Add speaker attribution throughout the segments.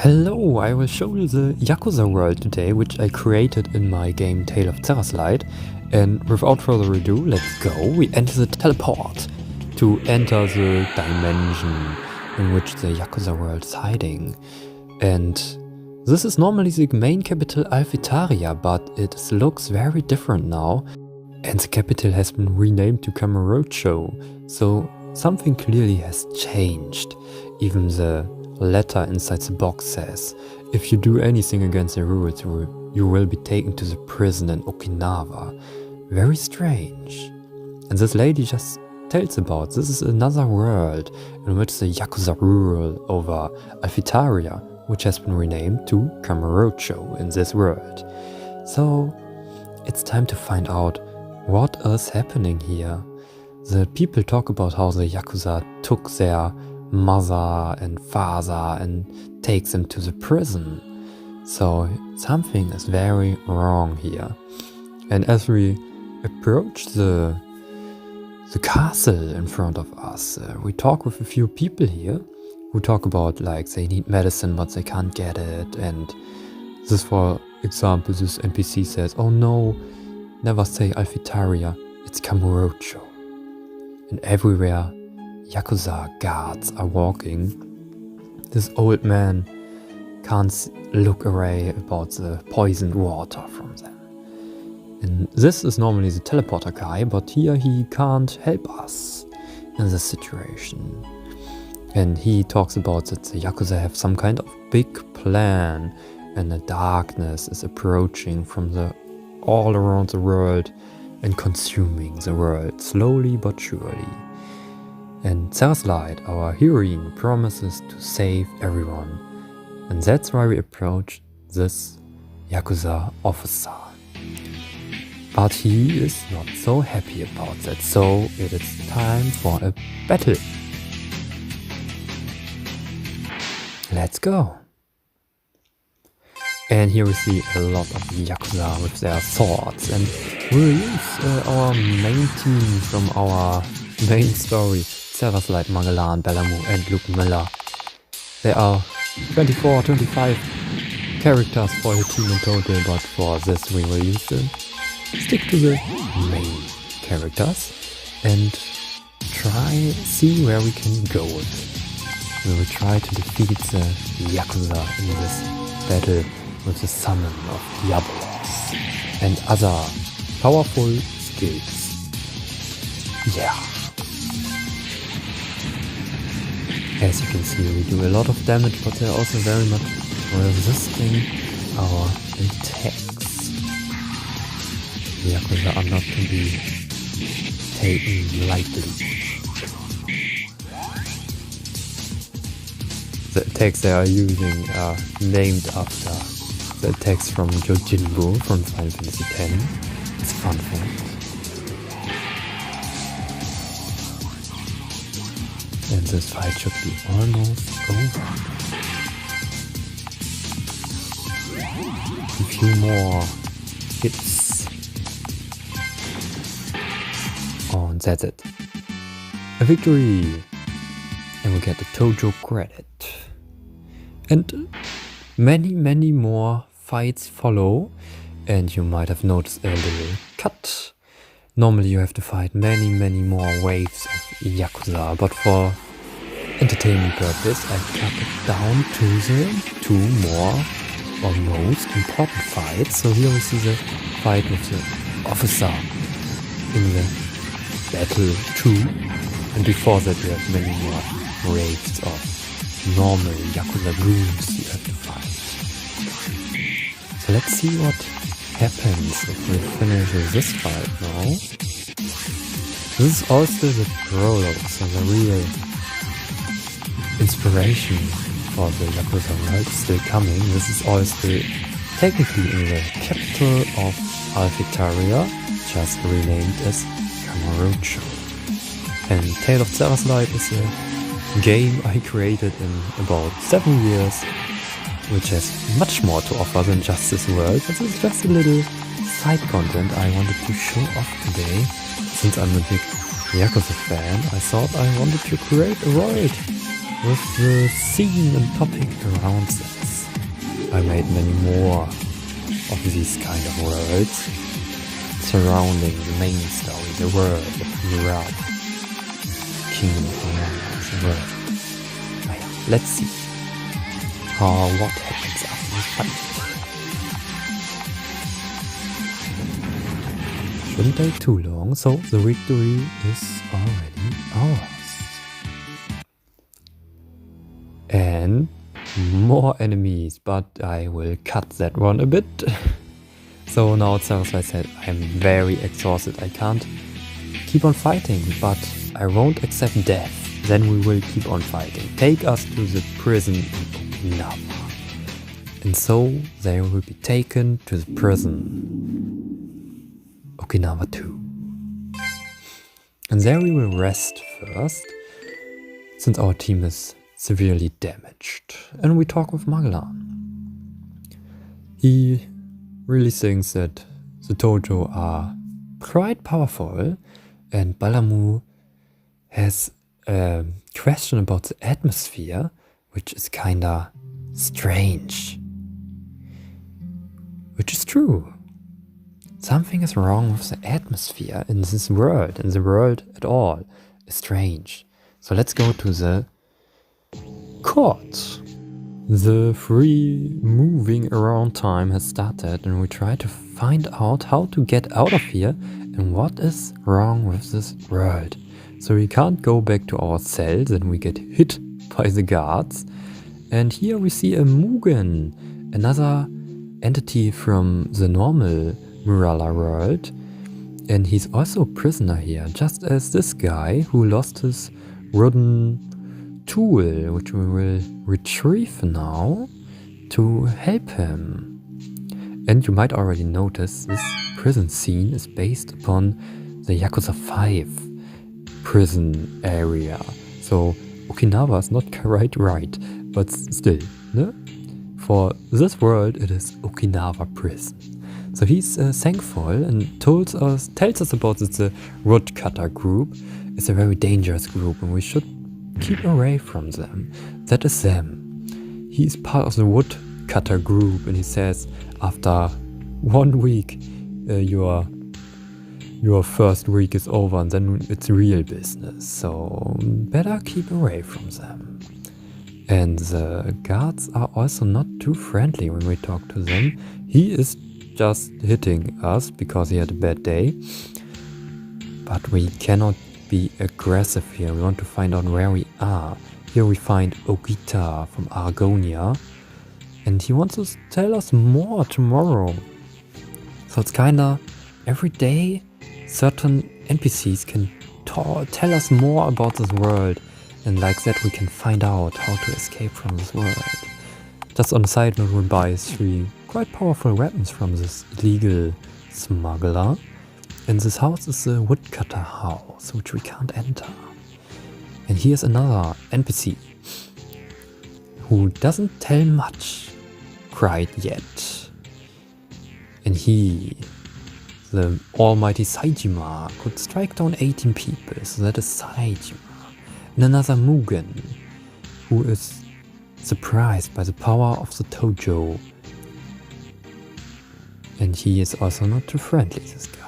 Speaker 1: Hello, I will show you the Yakuza world today, which I created in my game Tale of Zeraslight. And without further ado, let's go. We enter the teleport to enter the dimension in which the Yakuza world is hiding. And this is normally the main capital Alphitaria, but it looks very different now. And the capital has been renamed to Kamurocho, so something clearly has changed. Even the letter inside the box says, if you do anything against the rules, you will be taken to the prison in Okinawa. Very strange. And this lady just tells about this is another world in which the Yakuza rule over Alphitaria, which has been renamed to Kamurocho in this world. So it's time to find out what is happening here. The people talk about how the Yakuza took their mother and father and takes them to the prison. So something is very wrong here. And as we approach the castle in front of us, we talk with a few people here who talk about like they need medicine but they can't get it. And this, for example, this NPC says, oh no, never say Alphitaria, it's Kamurocho. And everywhere Yakuza guards are walking. This old man can't look away about the poisoned water from them. And this is normally the teleporter guy, but here he can't help us in this situation. And he talks about that the Yakuza have some kind of big plan, and the darkness is approaching from all around the world and consuming the world slowly but surely. And Zeraslight, our heroine, promises to save everyone. And that's why we approach this Yakuza officer. But he is not so happy about that, so it is time for a battle. Let's go! And here we see a lot of Yakuza with their swords, and we'll use our main team from our main story, Zeraslight, Magellan, Bellamu and Luke Miller. There are 24, 25 characters for your team in total, but for this we will stick to the main characters and see where we can go with it. We will try to defeat the Yakuza in this battle with the summon of Diabolos and other powerful skills. Yeah. As you can see, we do a lot of damage, but they're also very much resisting our attacks. The Yakuza are not to be taken lightly. The attacks they are using are named after the attacks from Yojimbo from Final Fantasy X. It's fun fact. And this fight should be almost over. A few more hits. Oh, and that's it. A victory! And we get the Tojo credit. And many more fights follow. And you might have noticed a little cut. Normally you have to fight many more waves of Yakuza, but for entertainment purpose I cut it down to the two more or most important fights. So here we see the fight with the officer in the battle 2, and before that we have many more waves of normal Yakuza goons you have to fight. So let's see what happens if we finish this fight now. This is also the prologue, so the real inspiration for the Yakuza world is still coming. This is also technically in the capital of Alphitaria, just renamed as Kamurocho. And Tale of Zeraslight is a game I created in about 7 years, which has much more to offer than just this world, but this is just a little side content I wanted to show off today. Since I'm a big Yakuza fan, I thought I wanted to create a world with the scene and topic around this. I made many more of these kind of worlds surrounding the main story, the world of Mirage, Kingdom of Mirage, the world. Oh yeah, let's see what happens after this fight. Shouldn't take too long, so the victory is already ours. And more enemies, but I will cut that one a bit. So now Zeraslight said, I'm very exhausted, I can't keep on fighting, but I won't accept death. Then we will keep on fighting. Take us to the prison in Okinawa. And so they will be taken to the prison, Okinawa 2. And there we will rest first, since our team is severely damaged. And we talk with Magellan. He really thinks that the Tojo are quite powerful, and Balamu has a question about the atmosphere, which is kinda strange. Which is true. Something is wrong with the atmosphere in this world, and the world at all is strange. So let's go to the court. The free moving around time has started, and we try to find out how to get out of here and what is wrong with this world. So we can't go back to our cells and we get hit by the guards. And here we see a Mugen, another entity from the normal Murala world. And he's also a prisoner here, just as this guy who lost his wooden tool, which we will retrieve now to help him. And you might already notice this prison scene is based upon the Yakuza 5 prison area. So Okinawa is not quite right, but still, no? For this world it is Okinawa prison. So he's thankful and tells us about the woodcutter group. It's a very dangerous group and we should keep away from them. That is them. He's part of the woodcutter group and he says after 1 week your first week is over and then it's real business. So better keep away from them. And the guards are also not too friendly when we talk to them. He is just hitting us because he had a bad day. But we cannot be aggressive here. We want to find out where we are. Here we find Ogita from Argonia. And he wants to tell us more tomorrow. So it's kinda every day certain NPCs can tell us more about this world. And like that we can find out how to escape from this world. Just on the side note, we buy 3 quite powerful weapons from this illegal smuggler. And this house is a woodcutter house, which we can't enter. And here's another NPC who doesn't tell much quite yet. And he, the almighty Saejima, could strike down 18 people, so that is Saejima. And another Mugen, who is surprised by the power of the Tojo. And he is also not too friendly, this guard.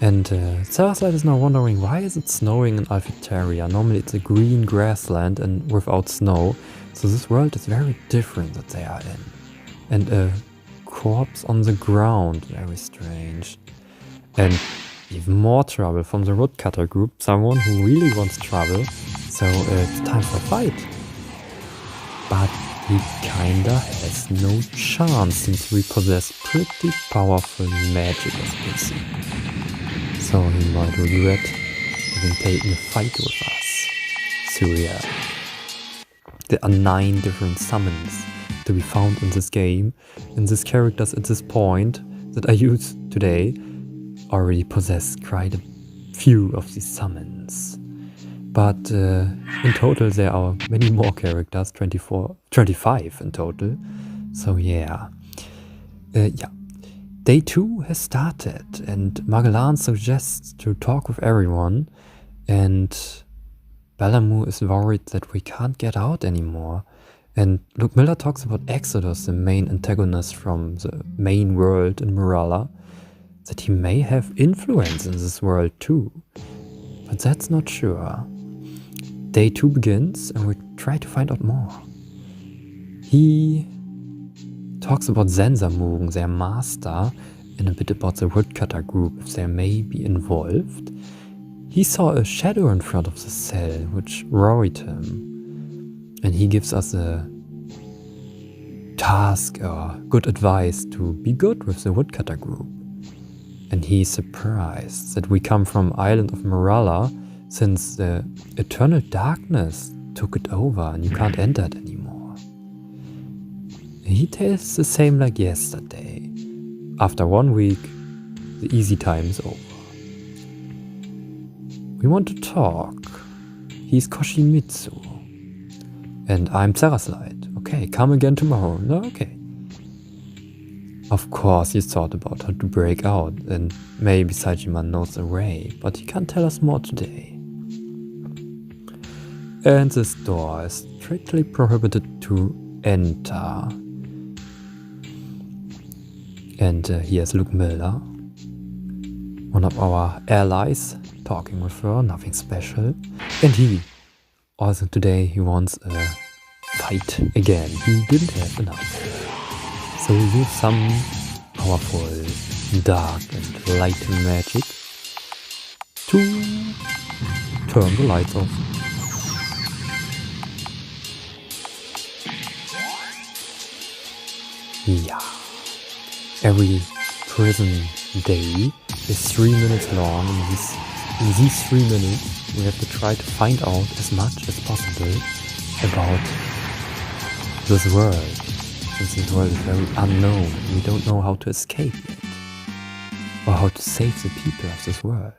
Speaker 1: And Zeraslight is now wondering, why is it snowing in Alphitaria? Normally it's a green grassland and without snow. So this world is very different that they are in. And a corpse on the ground, very strange. And even more trouble from the woodcutter group, someone who really wants trouble. So it's time for a fight. But he kinda has no chance since we possess pretty powerful magic, as you can see. So he might regret having taken a fight with us. So yeah. There are 9 different summons to be found in this game. And these characters at this point that I use today already possess quite a few of these summons. But in total there are many more characters, 25 in total. So yeah. Day 2 has started and Magellan suggests to talk with everyone, and Balamu is worried that we can't get out anymore. And Luke Miller talks about Exodus, the main antagonist from the main world in Morala, that he may have influence in this world too. But that's not sure. Day 2 begins and we try to find out more. He talks about Zenzamugen, their master, and a bit about the woodcutter group, if they may be involved. He saw a shadow in front of the cell, which worried him. And he gives us a task or good advice to be good with the woodcutter group. And he's surprised that we come from Island of Morala, since the eternal darkness took it over and you can't enter it anymore. He tells the same like yesterday. After 1 week, the easy time is over. We want to talk. He's Koshimitsu. And I'm Zeraslight. Okay, come again tomorrow. No, okay. Of course, he thought about how to break out, and maybe Saejima knows a way, but he can't tell us more today. And this door is strictly prohibited to enter. And here's Luke Miller, one of our allies, talking with her, nothing special. And he, also today, he wants a fight again. He didn't have enough. So we use some powerful dark and light magic to turn the lights off. Yeah. Every prison day is 3 minutes long. In these 3 minutes, we have to try to find out as much as possible about this world. Since this world is very unknown, we don't know how to escape it, or how to save the people of this world.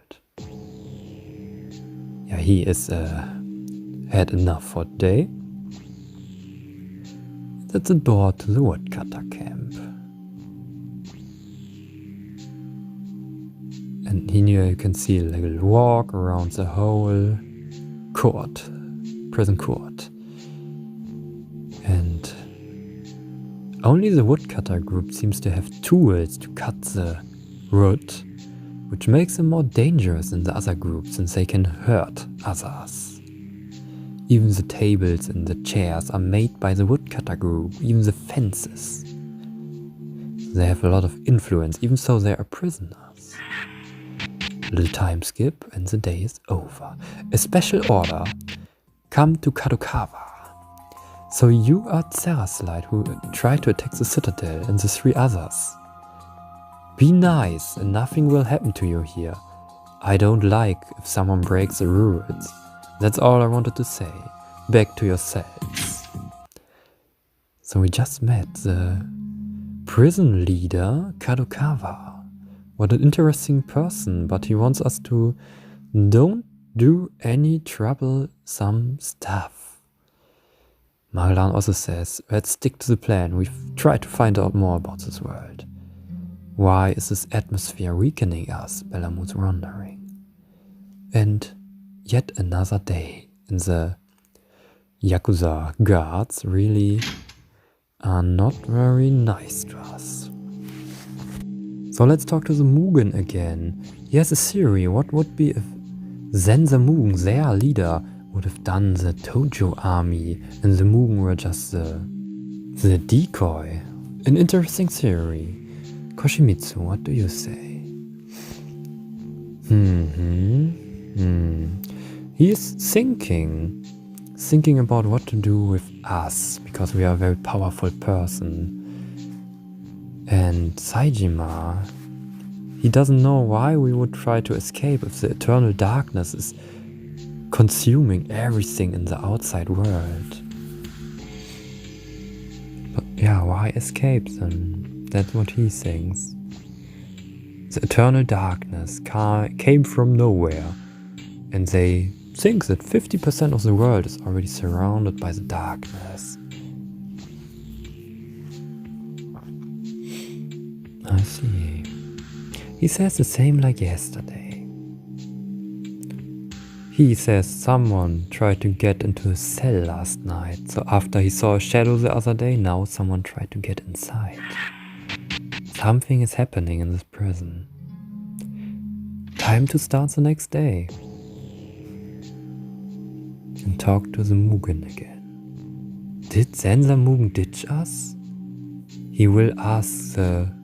Speaker 1: Yeah, he is had enough for today. That's the door to the woodcutter camp. And here you can see a little walk around the whole court, prison court. And only the woodcutter group seems to have tools to cut the wood, which makes them more dangerous than the other groups since they can hurt others. Even the tables and the chairs are made by the woodcutter group, even the fences. They have a lot of influence, even though they are prisoners. A little time skip and the day is over. A special order. Come to Kadokawa. So you are Zeraslight who tried to attack the citadel and the 3 others. Be nice and nothing will happen to you here. I don't like if someone breaks the rules. That's all I wanted to say. Back to your cells. So we just met the prison leader, Kadokawa. What an interesting person, but he wants us to don't do any troublesome stuff. Magellan also says, let's stick to the plan. We've tried to find out more about this world. Why is this atmosphere weakening us? Bellamoon's wondering. And yet another day. And the Yakuza guards really are not very nice to us. So let's talk to the Mugen again. He has a theory. What would be if Zenzamugen, their leader, would have done the Tojo army and the Mugen were just the decoy? An interesting theory. Koshimitsu, what do you say? He is thinking about what to do with us, because we are a very powerful person. And Saejima, he doesn't know why we would try to escape if the eternal darkness is consuming everything in the outside world. But yeah, why escape then? That's what he thinks. The eternal darkness came from nowhere, and they think that 50% of the world is already surrounded by the darkness. I see. He says the same like yesterday. He says someone tried to get into his cell last night, so after he saw a shadow the other day, now someone tried to get inside. Something is happening in this prison. Time to start the next day. And talk to the Mugen again. Did Sensor Mugen ditch us? He will ask the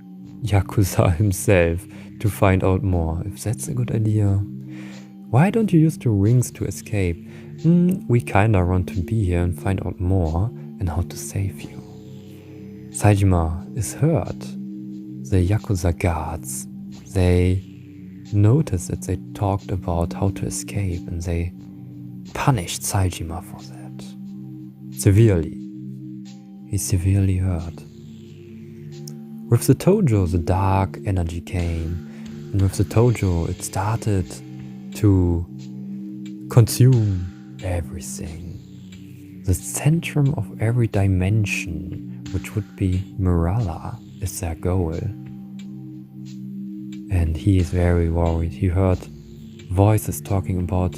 Speaker 1: Yakuza himself to find out more, if that's a good idea. Why don't you use the rings to escape? We kinda want to be here and find out more and how to save you. Saejima is hurt. The Yakuza guards, they noticed that they talked about how to escape and they punished Saejima for that. Severely. He's severely hurt. With the Tojo, the dark energy came, and with the Tojo, it started to consume everything. The centrum of every dimension, which would be Mirala, is their goal. And he is very worried. He heard voices talking about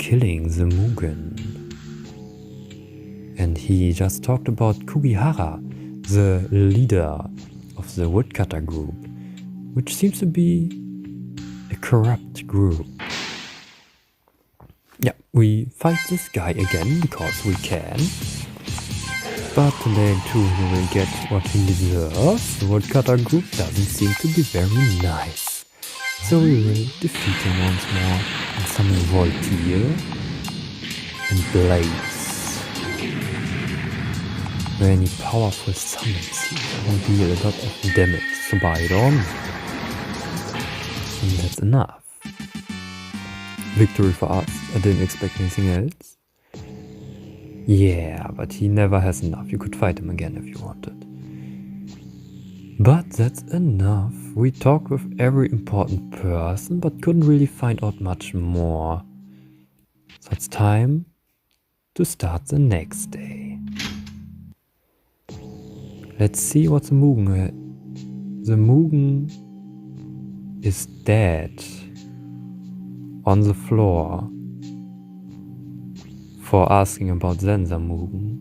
Speaker 1: killing the Mugen. And he just talked about Kugihara, the leader of the woodcutter group, which seems to be a corrupt group. Yeah, we fight this guy again because we can. But today too he will get what he deserves. The woodcutter group doesn't seem to be very nice. So we will defeat him once more and summon Voltaire and Blaze. Many powerful summons here will deal a lot of damage to Byron. And that's enough. Victory for us. I didn't expect anything else. Yeah, but he never has enough. You could fight him again if you wanted. But that's enough. We talked with every important person, but couldn't really find out much more. So it's time to start the next day. Let's see what the Mugen had. The Mugen is dead on the floor for asking about Sensor Mugen.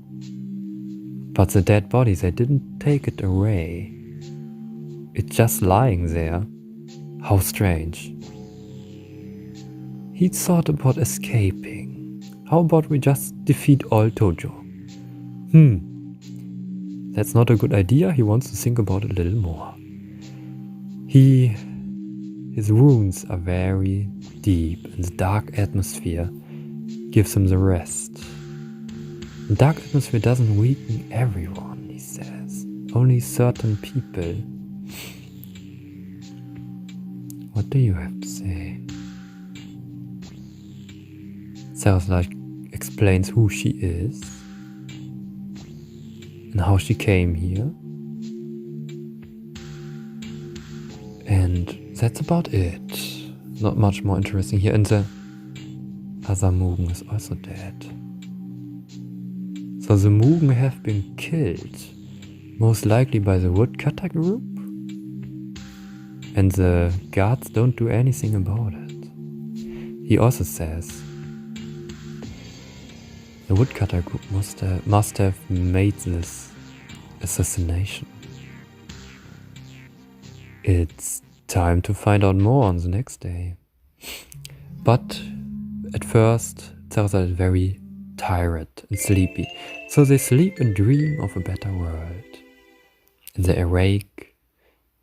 Speaker 1: But the dead body, they didn't take it away. It's just lying there. How strange. He thought about escaping. How about we just defeat all Tojo? That's not a good idea. He wants to think about it a little more. His wounds are very deep and the dark atmosphere gives him the rest. The dark atmosphere doesn't weaken everyone, he says. Only certain people. What do you have to say? Zeraslight explains who she is and how she came here. And that's about it. Not much more interesting here. And the other Mugen is also dead. So the Mugen have been killed, most likely by the woodcutter group. And the guards don't do anything about it. He also says the woodcutter group must have made this assassination. It's time to find out more on the next day. But at first, Zeraslight is very tired and sleepy. So they sleep and dream of a better world. And they awake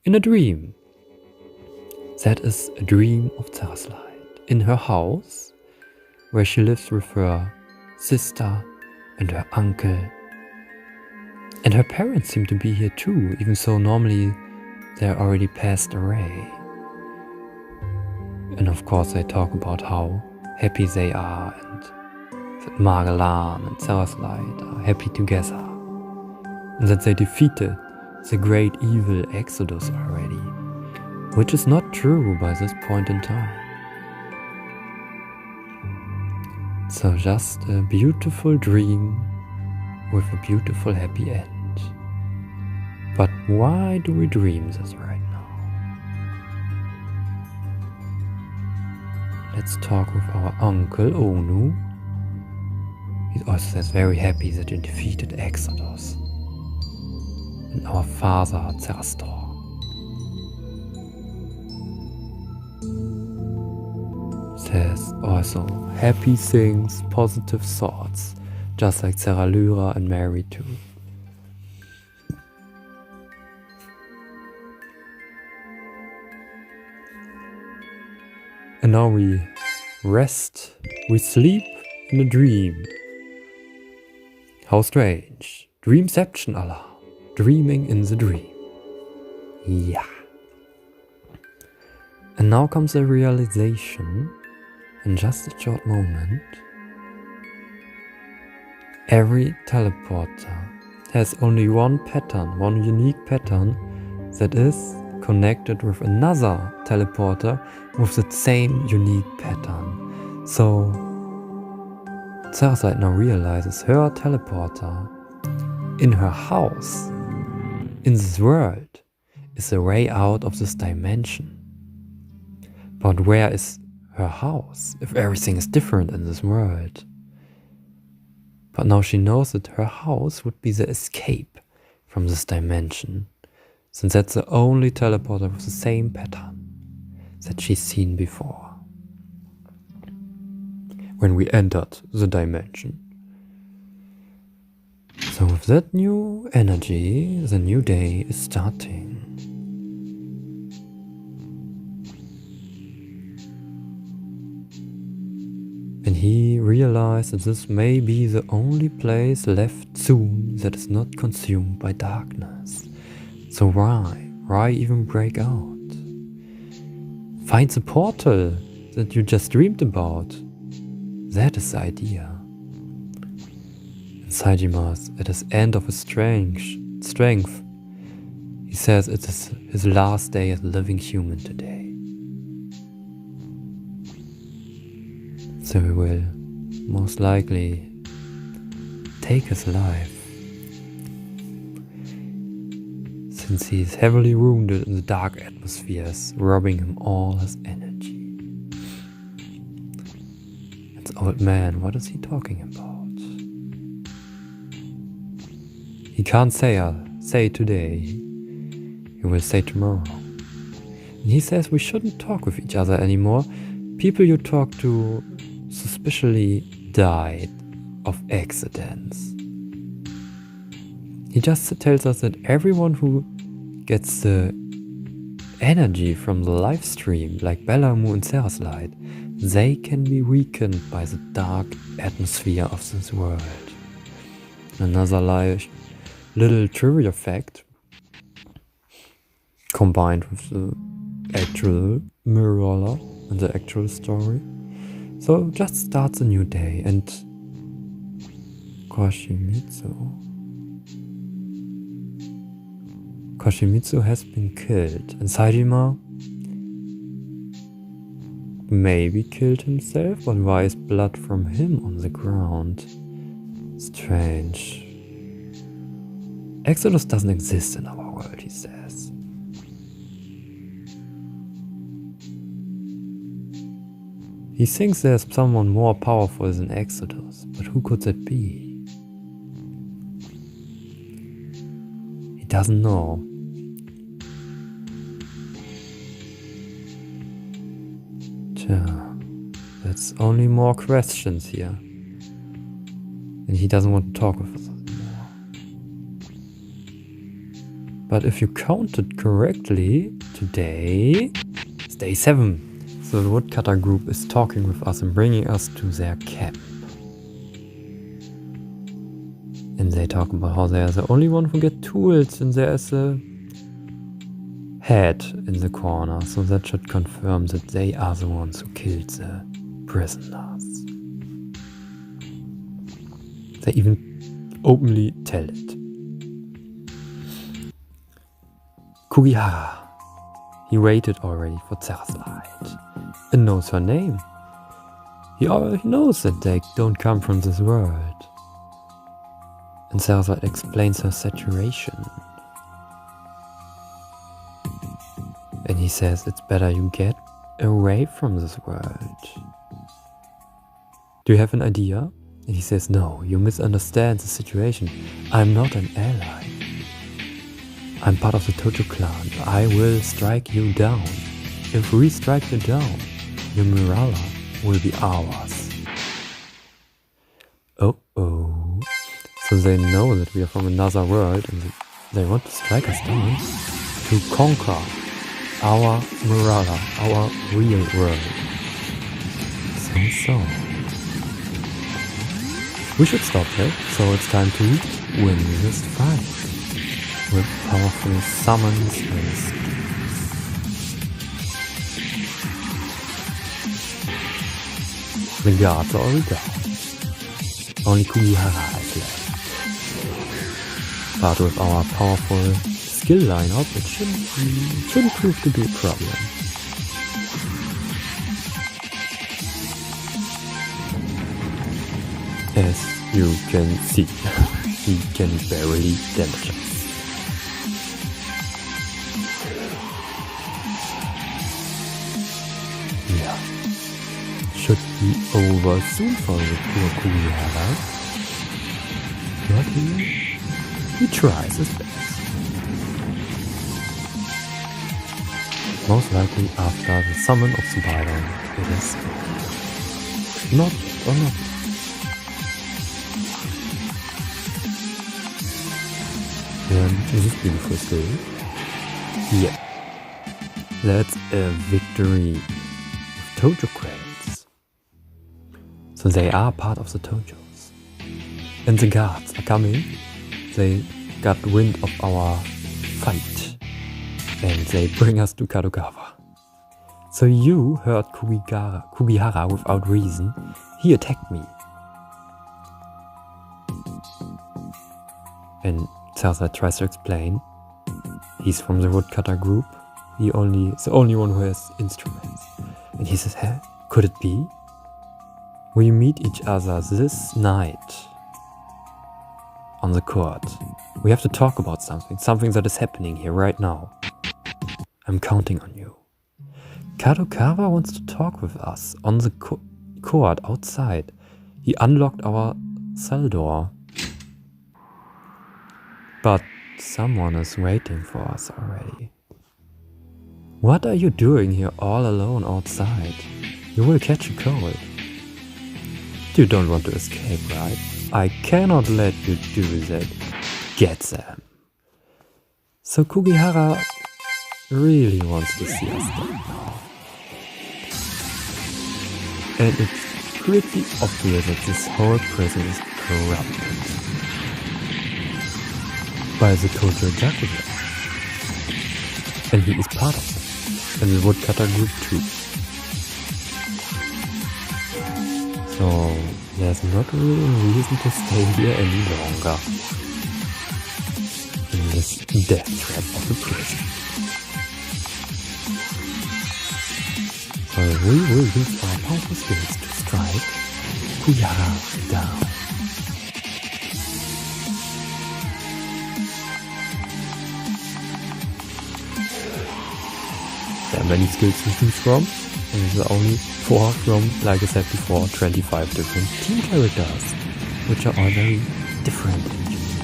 Speaker 1: in a dream. That is a dream of Zeraslight. In her house, where she lives with her sister and her uncle. And her parents seem to be here too, even though normally they're already passed away. And of course they talk about how happy they are and that Magellan and Zeraslight are happy together. And that they defeated the great evil Exodus already. Which is not true by this point in time. So just a beautiful dream with a beautiful happy end. But why do we dream this right now? let's talk with our uncle Onu. He also says very happy that you defeated Exodus. And our father Zerastor says also happy things, positive thoughts, just like Zeralyra and Mary too. And now we rest, we sleep in a dream. How strange. Dreamception alarm. Dreaming in the dream. Yeah. And now comes a realization. In just a short moment. Every teleporter has only one pattern, one unique pattern that is connected with another teleporter with the same unique pattern. So Zeraslight now realizes her teleporter in her house, in this world, is a way out of this dimension. But where is her house if everything is different in this world? But now she knows that her house would be the escape from this dimension, since that's the only teleporter with the same pattern that she's seen before. When we entered the dimension. So with that new energy, the new day is starting. And he realized that this may be the only place left soon that is not consumed by darkness. So why even break out? Find the portal that you just dreamed about. That is the idea. And Saejimas, at his end of his strength, he says it is his last day as a living human today. So he will most likely take his life, since he is heavily wounded in the dark atmospheres, robbing him all his energy. It's old man, what is he talking about? He can't say today, he will say tomorrow. And he says we shouldn't talk with each other anymore. People you talk to suspiciously died of accidents. He just tells us that everyone who gets the energy from the live stream, like Bellamu and Zeraslight, they can be weakened by the dark atmosphere of this world. Another little trivia fact, combined with the actual mirror and the actual story. So just starts a new day, and Koshimitsu has been killed, and Saejima maybe killed himself, but why is blood from him on the ground? Strange. Exodus doesn't exist in our world, he says. He thinks there's someone more powerful than Exodus, but who could that be? He doesn't know. That's only more questions here. And he doesn't want to talk with us anymore. But if you counted correctly, today is day 7. So the woodcutter group is talking with us and bringing us to their camp. And they talk about how they are the only one who get tools, and there is a head in the corner, so that should confirm that they are the ones who killed the prisoners. They even openly tell it. Kugihara. He waited already for Zeraslight and knows her name. He already knows that they don't come from this world. And Zeraslight explains her saturation. And he says it's better you get away from this world. Do you have an idea? And he says, no, you misunderstand the situation. I'm not an ally. I'm part of the Tojo clan. I will strike you down. If we strike you down, your Mirala will be ours. Oh. So they know that we are from another world and they want to strike us down to conquer our Mirala, our real world. So. We should stop that, so it's time to win this fight with powerful summons and skills. The guards are already down. Only Kugihara is left. But with our powerful skill lineup, it shouldn't prove to be a problem. As you can see, he can barely damage us. Yeah, should be over soon for the poor Kugihara. But he tries his best. Most likely after the summon of the Byron, it is not or not. Is this beautiful skill? Yeah. That's a victory with Tojo credits. So they are part of the Tojos. And the guards are coming. They got wind of our fight. And they bring us to Kadokawa. So you heard Kugihara without reason. He attacked me. And Zeraslight tries to explain. He's from the woodcutter group. He's the only one who has instruments. And he says, hey, could it be? We meet each other this night on the court. We have to talk about something that is happening here right now. I'm counting on you. Kadokawa wants to talk with us on the court outside. He unlocked our cell door. But someone is waiting for us already. What are you doing here all alone outside? You will catch a cold. You don't want to escape, right? I cannot let you do that. Get them. So Kugihara really wants to see us dead now. And it's pretty obvious that this whole prison is corrupted by the Tojo Yakuza. And he is part of it. And the woodcutter group too. So there's not really a reason to stay here any longer. In this death trap of the prison. So we will use our powerful skills to strike Kugihara down. There are many skills to choose from, and there are only 4 from, like I said before, 25 different team characters, which are all very different and unique.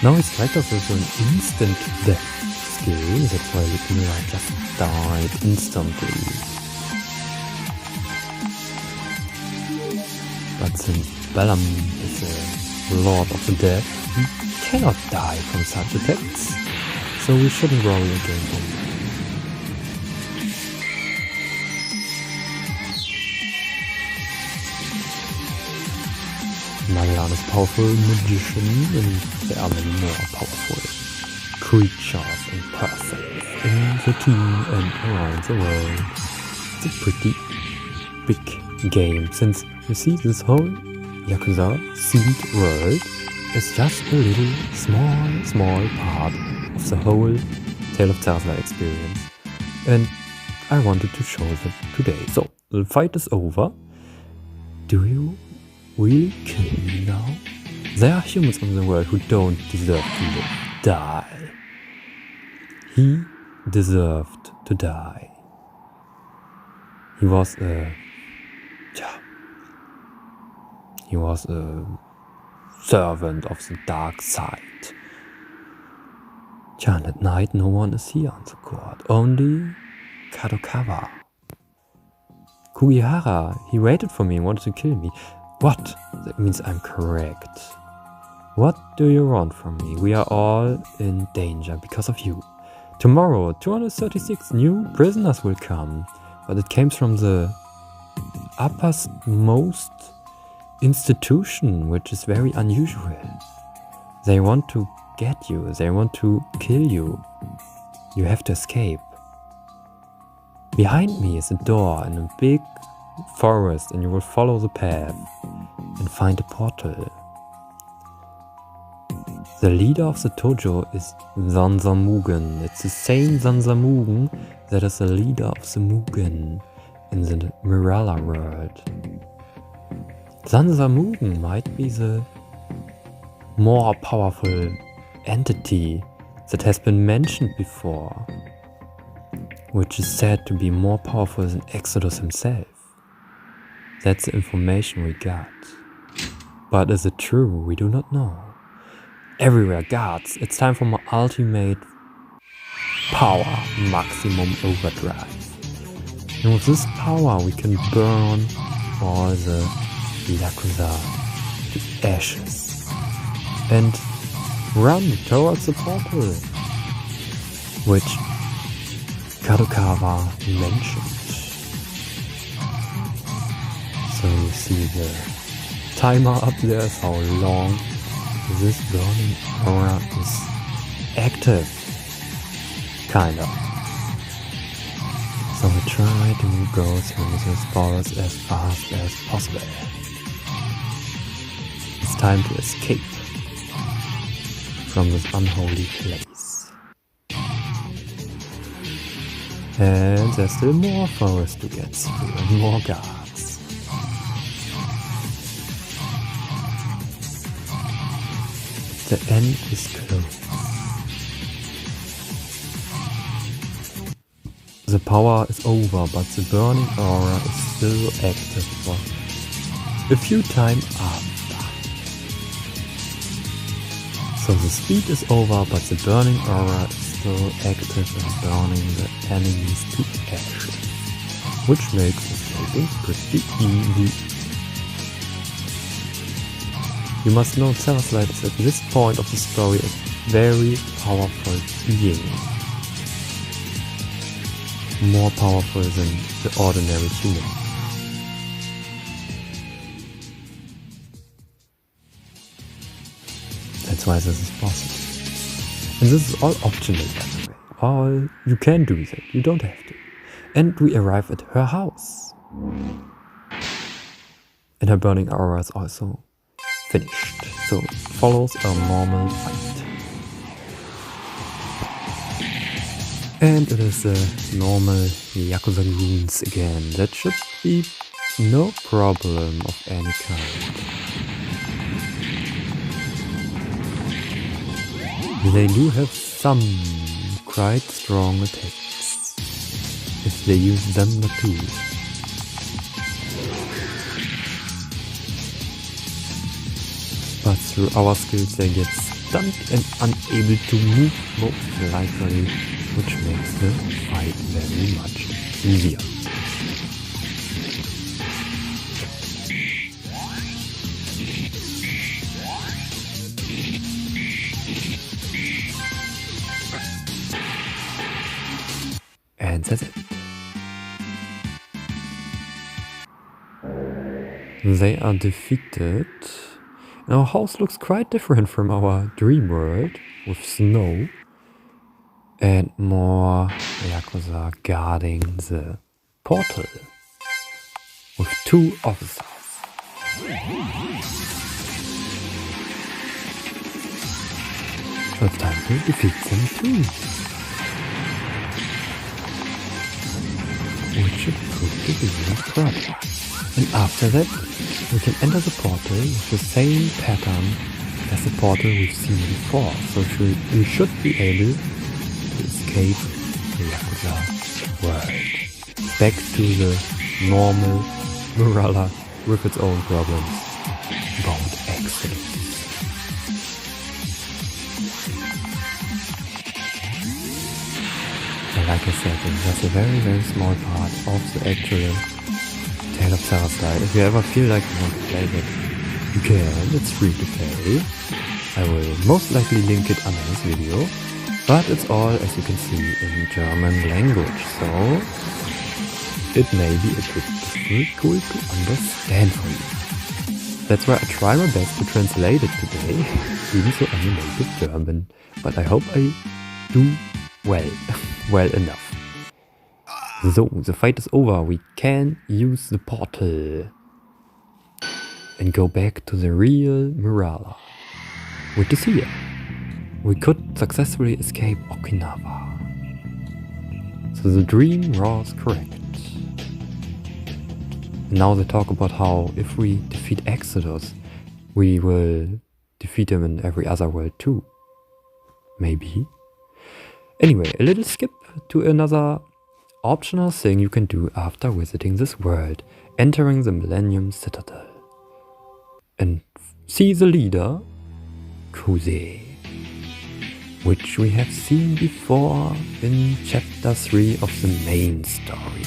Speaker 1: Now his strikers is an instant death skill, that's why Likumira just died instantly. But since Balam is a lord of the dead, he cannot die from such attacks, so we shouldn't worry against him. Marian is a powerful magician, and there are many more powerful creatures and persons in the team and around the world. It's a pretty big game, since you see this whole Yakuza-themed world is just a little small part of the whole Tale of Zeraslight experience. And I wanted to show that today. So, the fight is over. Do you really kill me now? There are humans in the world who don't deserve to live. Die. He deserved to die. He was a servant of the dark side. And at night no one is here on the court, only Kadokawa. Kugihara, he waited for me and wanted to kill me. What? That means I'm correct. What do you want from me? We are all in danger because of you. Tomorrow, 236 new prisoners will come, but it came from the uppermost institution, which is very unusual. They want to get you, they want to kill you. You have to escape. Behind me is a door in a big forest, and you will follow the path and find a portal. The leader of the Tojo is Zanzamugen. It's the same Zanzamugen that is the leader of the Mugen in the Mirala world. Zanzamugen might be the more powerful entity that has been mentioned before, which is said to be more powerful than Exodus himself. That's the information we got. But is it true? We do not know. Everywhere guards, it's time for my ultimate power maximum overdrive. And with this power we can burn all the Yakuza to ashes and run towards the portal, which Kadokawa mentioned. So you see the timer up there is how long this burning aura is active, kind of. So we try to go through this forest as fast as possible. It's time to escape from this unholy place. And there's still more forest to get through and more guards. The end is close. The power is over, but the burning aura is still active for a few times after. So the speed is over, but the burning aura is still active and burning the enemies to ashes, which makes escaping pretty easy. You must know Zeraslight is at this point of the story a very powerful being. More powerful than the ordinary human. That's why this is possible. And this is all optional, by the way. All you can do that, you don't have to. And we arrive at her house. And her burning aura is also finished, so it follows a normal fight. And it is the normal Yakuza goons again. That should be no problem of any kind. They do have some quite strong attacks, if they use them not too. But through our skills they get stunned and unable to move most likely, which makes the fight very much easier. And that's it. They are defeated. Our house looks quite different from our dream world, with snow and more Yakuza guarding the portal, with 2 officers. So it's time to defeat them too, which should prove to be no problem. And after that, we can enter the portal with the same pattern as the portal we've seen before. So we should be able to escape the Yakuza world. Back to the normal Murala with its own problems about excellence. And like I said, it's just a very, very small part of the actual Tale of Zeraslight. If you ever feel like you want to play it, you can. It's free to play. I will most likely link it under this video, but it's all, as you can see, in German language, so it may be a bit difficult to understand for you. That's why I try my best to translate it today, even so I'm a native German, but I hope I do well enough. So, the fight is over. We can use the portal and go back to the real Murala, which is here. We could successfully escape Okinawa. So the dream was correct. Now they talk about how if we defeat Exodus, we will defeat him in every other world too. Maybe. Anyway, a little skip to another optional thing you can do after visiting this world, entering the Millennium Citadel. And see the leader, Kuze, which we have seen before in chapter 3 of the main story.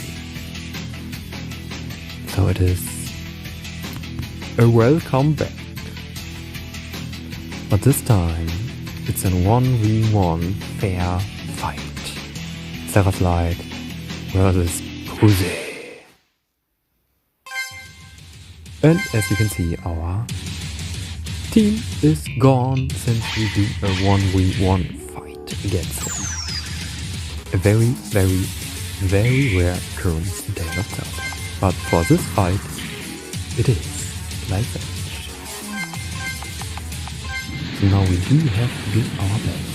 Speaker 1: So it is a welcome back. But this time it's a 1v1 fair fight. Zeraslight versus Kuze. And as you can see, our team is gone since we do a 1v1 fight against him. A very, very, very rare occurrence in Tale of Zeraslight. But for this fight, it is like that. So now we do have to do our best.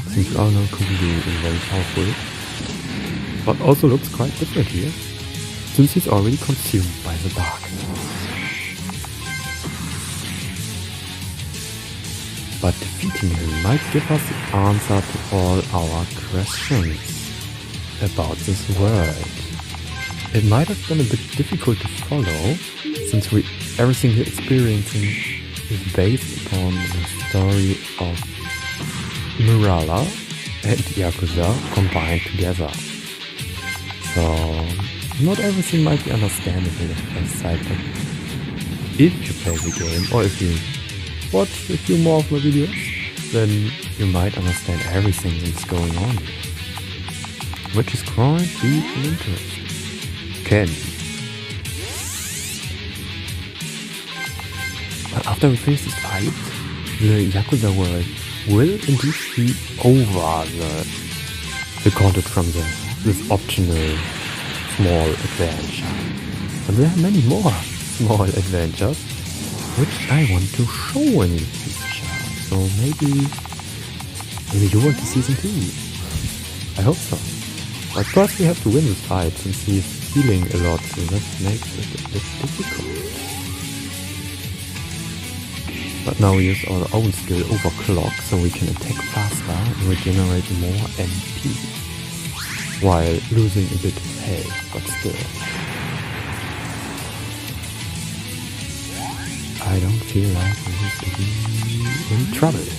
Speaker 1: Since we all know Kuze is very powerful, but also looks quite different here, since he's already consumed by the darkness. But defeating him might give us the answer to all our questions about this world. It might have been a bit difficult to follow, since everything we're experiencing is based upon the story of Murala and Yakuza combined together. So, not everything might be understandable at first sight, but if you play the game, or if you watch a few more of my videos, then you might understand everything that's going on, which is quite deep and interesting. Can be. But after we finish this fight, the Yakuza world will indeed be over the content from this optional small adventure. But there are many more small adventures which I want to show in the future. So maybe you want to season 2. I hope so. But first we have to win this fight since he's healing a lot, so that makes it a bit difficult. But now we use our own skill Overclock so we can attack faster and regenerate more MP, while losing a bit of health, but still. I don't feel like we need to be in trouble.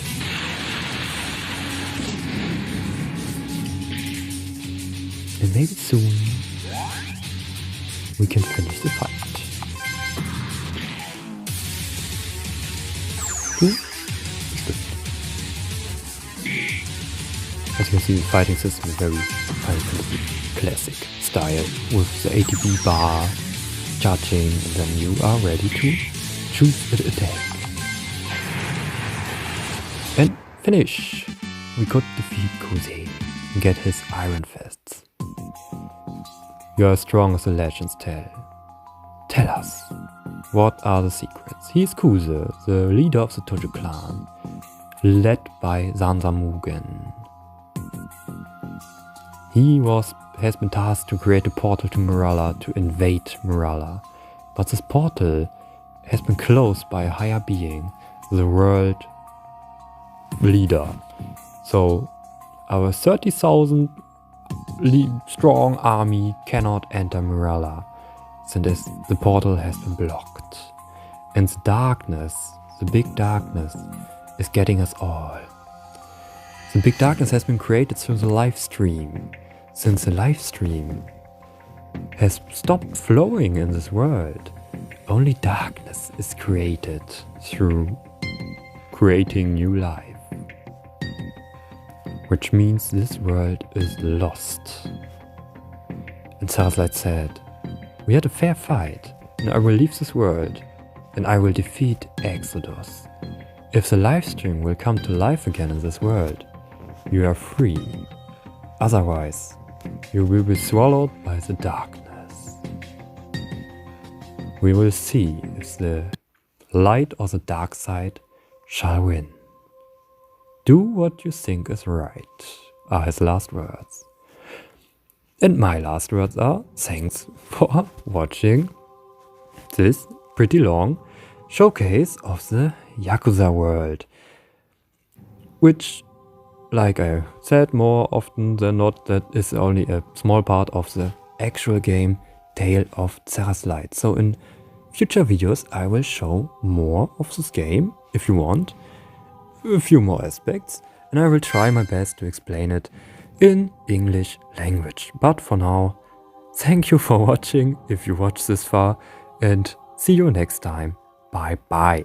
Speaker 1: And maybe soon we can finish the fight. As you can see, the fighting system is very classic style with the ATB bar, charging, and then you are ready to choose an attack. And finish! We could defeat Kuze and get his iron fists. You are as strong as the legends tell. Tell us, what are the secrets? He is Kuze, the leader of the Tojo clan, led by Sansa Mugen. He has been tasked to create a portal to Murala to invade Murala, but this portal has been closed by a higher being, the world leader. So our 30,000 strong army cannot enter Murala, since the portal has been blocked. And the darkness, the big darkness, is getting us all. The big darkness has been created through the live stream. Since the live stream has stopped flowing in this world, only darkness is created through creating new life. Which means this world is lost. And Zeraslight said, "We had a fair fight, and I will leave this world, and I will defeat Exodus. If the livestream will come to life again in this world, you are free. Otherwise, you will be swallowed by the darkness. We will see if the light or the dark side shall win. Do what you think is right," are his last words. And my last words are thanks for watching this pretty long showcase of the Yakuza world. Which, like I said more often than not, that is only a small part of the actual game Tale of Zeraslight. So in future videos I will show more of this game, if you want, a few more aspects, and I will try my best to explain it in English language. But for now, thank you for watching if you watched this far, and see you next time. Bye bye.